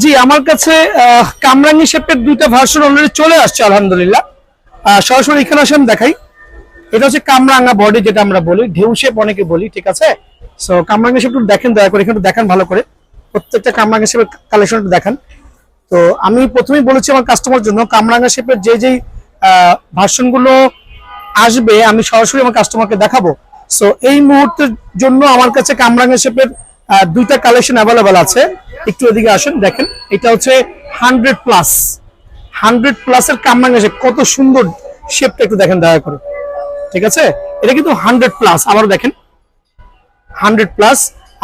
জি, আমার কাছে কামরাঙ্গি শেপের দুইটা ভার্সন অলরেডি চলে আসছে আলহামদুলিল্লাহ। সরাসরি এখানে আসেন দেখাই। এটা হচ্ছে কামরাঙ্গা বডি, যেটা আমরা বলি ঢেউ শেপ অনেকে বলি, ঠিক আছে। সো কামরাঙ্গি শেপ দেখেন, দয়া করে এখানে দেখেন ভালো করে, প্রত্যেকটা কামরাঙ্গা শেপের কালেকশনটা দেখেন। তো আমি প্রথমেই বলেছি আমার কাস্টমার জন্য কামরাঙ্গা শেপের যেই ভার্সন গুলো আসবে আমি সরাসরি আমার কাস্টমারকে দেখাবো। সো এই মুহূর্তের জন্য আমার কাছে কামরাঙ্গা শেপের দুইটা কালেকশন অ্যাভেলেবেল আছে। একটু এদিকে আসেন দেখেন, এটা হচ্ছে 100+ এর কামরাঙ্গা শেপ। কত সুন্দর শেপটা একটু দেখেন দয়া করে, ঠিক আছে। এটা কিন্তু 100+, আবার দেখেন 100+।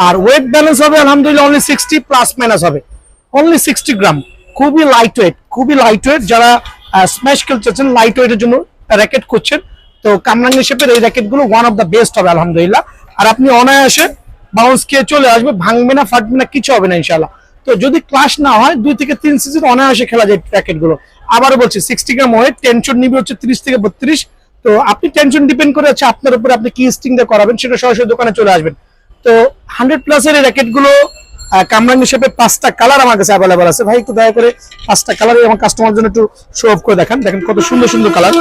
আর ওয়েট ব্যালেন্স হবে আলহামদুলিল্লাহ অনলি 60± হবে, অনলি 60 গ্রাম। খুবই লাইট ওয়েট, খুবই লাইট ওয়েট। যারা স্ম্যাশ খেলতেছেন, লাইট ওয়েটের জন্য র্যাকেট করছেন, তো কামরাঙ্গি শেপের এই র্যাকেট গুলো ওয়ান অফ দ্য বেস্ট হবে আলহামদুলিল্লাহ। আর আপনি অনায়াসে বাউন্স খেয়ে চলে আসবে, ভাঙবে না, ফাটবে না, কিছু হবে না ইনশাআল্লাহ। তো যদি ক্লাস না হয় 2 থেকে 3 সিজন অনায়াসে খেলা যায় র্যাকেট গুলো। আবারও বলছি 60 গ্রাম ওয়েট, টেনশন নিবে হচ্ছে 30 থেকে 32। তো আপনি টেনশন ডিপেন্ড করে আছে আপনার উপরে, আপনি কি স্টিং দিয়ে করাবেন সেটা সরাসরি দোকানে চলে আসবেন। তো 100+ এর র্যাকেট গুলো কামরাঙ্গি শেপের 5টা কালার আমার কাছে অ্যাভেলেবল আছে। ভাই একটু দয়া করে 5টা কালার আমার কাস্টমার জন্য একটু শো অফ করে দেখেন। দেখেন কত সুন্দর সুন্দর কালার,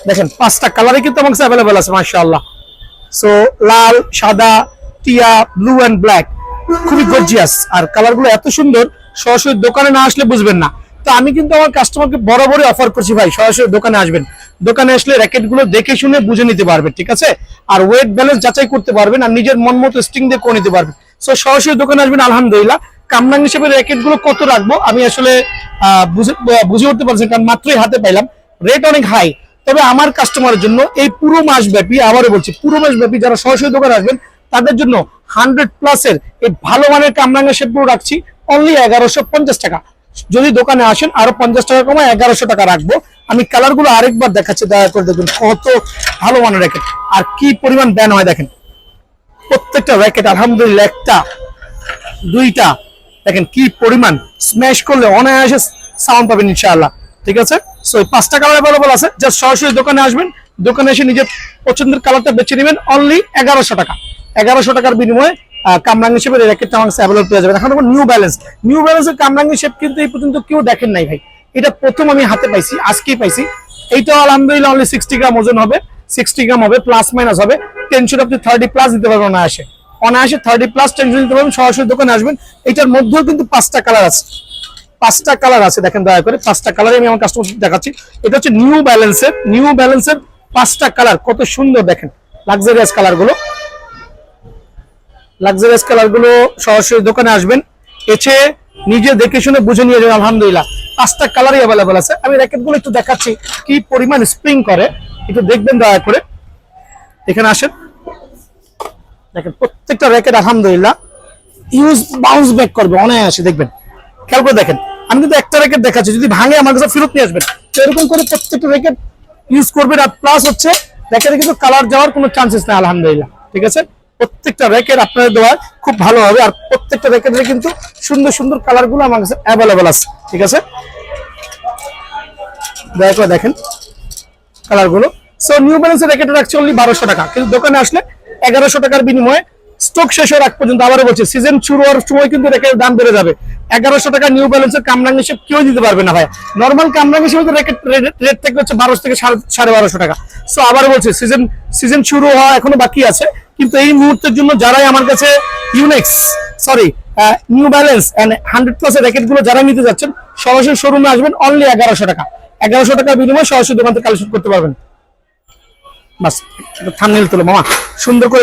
দেখেন 5টা কালারে কিন্তু আমার কাছে অ্যাভেলেবল আছে মাশাআল্লাহ। সো লাল, সাদা, টিয়া, ব্লু এন্ড ব্ল্যাক, খুবই গর্জিয়াস। আর কালারগুলো এত সুন্দর, সরাসরি দোকানে না আসলে বুঝবেন না। তো আমি কিন্তু আমার কাস্টমারকে বরাবরই অফার করছি ভাই, সরাসরি দোকানে আসবেন, দোকানে আসলে র্যাকেট গুলো দেখে শুনে বুঝে নিতে পারবেন, ঠিক আছে। আর ওয়েট ব্যালেন্স যাচাই করতে পারবেন, আর নিজের মন মতো স্টিং দিয়ে করে নিতে পারবেন। সো সরাসরি দোকানে আসবেন আলহামদুলিল্লাহ। কামরাঙ্গি শেপের র্যাকেট গুলো কত রাখবো আমি আসলে বুঝে উঠতে পারছি, কারণ মাত্রই হাতে পাইলাম, রেট অনেক হাই। তবে আমার কাস্টমারের জন্য এই পুরো মাস ব্যাপী, আবারও বলছি পুরো মাস ব্যাপী যারা সরাসরি দোকানে আসবেন তাদের জন্য 100+ এর এই ভালো মানের কামরাঙ্গা শেপগুলো রাখছি অনলি 1150 টাকা। যদি দোকানে আসেন আরো 50 টাকা কমায় 1100 টাকা রাখবো। আমি কালার গুলো আরেকবার দেখাচ্ছি, দয়া করে দেখুন কত ভালো মানের র্যাকেট আর কি পরিমাণ ব্যান হয়। দেখেন প্রত্যেকটা র্যাকেট আলহামদুলিল্লাহ, একটা দুইটা দেখেন কি পরিমাণ স্ম্যাশ করলে অনায়াসে সাউন্ড পাবেন ইনশাআল্লাহ, ঠিক আছে। সো 5টা কালার অ্যাভেলেবল আছে, জাস্ট সরাসরি দোকানে আসবেন, দোকানে এসে নিজের পছন্দের কালারটা বেছে নেবেন অনলি 1100 টাকা। 1100 টাকার বিনিময়ে কামরাঙ্গি শেপের র্যাকেটটা আমার কাছে অ্যাভেলেবল পেয়ে যাবেন। এখন নিউ ব্যালেন্সের কামরাঙ্গি শেপ কিন্তু এই পর্যন্ত কেউ দেখেন নাই ভাই, এটা প্রথম আমি হাতে পাইছি, আজকেই পাইছি। এইটাও আলহামদুলিল্লাহ অনলি 60 গ্রাম ওজন হবে, 60 গ্রাম হবে, প্লাস মাইনাস হবে। টেনশন আপনি 30+ দিতে পারবেন অনায়াসে, অনায়াসে 30+ টেনশন দিতে পারবেন। সরাসরি দোকানে আসবেন। এটার মধ্যেও কিন্তু 5টা কালার আছে, 5টা কালার আছে, দেখেন দয়া করে 5টা কালারে আমি আমার কাস্টমার দেখাচ্ছি। এটা হচ্ছে নিউ ব্যালেন্সের 5টা কালার, কত সুন্দর দেখেন লাক্সারিয়াস কালারগুলো। সরাসরি দোকানে আসবেন, এসে নিজে দেখে শুনে বুঝে নিয়ে যাবেন আলহামদুলিল্লাহ। 5টা কালারই অ্যাভেলেবল আছে। আমি র্যাকেটগুলো একটু দেখাচ্ছি কি পরিমাণ স্প্রিং করে, একটু দেখবেন দয়া করে। এখানে আসেন দেখেন প্রত্যেকটা র্যাকেট আলহামদুলিল্লাহ ইউজ বাউন্স ব্যাক করবে অনায়াসে, দেখবেন খেয়াল করে দেখেন। আমি কিন্তু একটা র্যাকেট দেখাচ্ছি, যদি ভাঙে আমার কাছে ফেরত নিয়ে আসবেন। তো এরকম করে প্রত্যেকটা র্যাকেট ইউজ করবেন। আর প্লাস হচ্ছে র্যাকেটে কিন্তু কালার যাওয়ার কোনো চান্সেস নেই আলহামদুলিল্লাহ, ঠিক আছে। প্রত্যেকটা র্যাকেট আপনাদের দেওয়া খুব ভালো হবে। আর প্রত্যেকটা র্যাকেটের কিন্তু সুন্দর সুন্দর কালার গুলো আমার কাছে অ্যাভেলেবল আছে, ঠিক আছে। দয়া করে দেখেন কালার গুলো। সো নিউ ব্যালেন্সের র্যাকেট রাখছে অনলি 1200 টাকা, কিন্তু দোকানে আসলে 1100 টাকার বিনিময়ে স্টক শেষ হওয়ার আগ পর্যন্ত, আবারও বলছি সিজন শুরু হওয়ার সময় কিন্তু র্যাকেটের দাম বেড়ে যাবে। 1100 টাকা নিউ ব্যালেন্সের কামরাঙ্গি শেপ কেউ দিতে পারবে না ভাই। নর্মাল কামরাঙ্গি শেপ র্যাকেট রেট থেকে হচ্ছে 1200 থেকে 1250 টাকা। সো আবারও বলছি সিজন শুরু হওয়া এখনো বাকি আছে, কিন্তু এই মুহূর্তের জন্য যারাই আমার কাছে নিউ ব্যালেন্স এন্ড 100+ এর র্যাকেট গুলো যারা নিতে যাচ্ছেন সরাসরি শোরুমে আসবেন অনলি 1100 টাকা। 1100 টাকার বিনিময়ে সরাসরি দোকান থেকে কালেকশন করতে পারবেন। বাস থাম্বনেল তোলো মামা সুন্দর করে।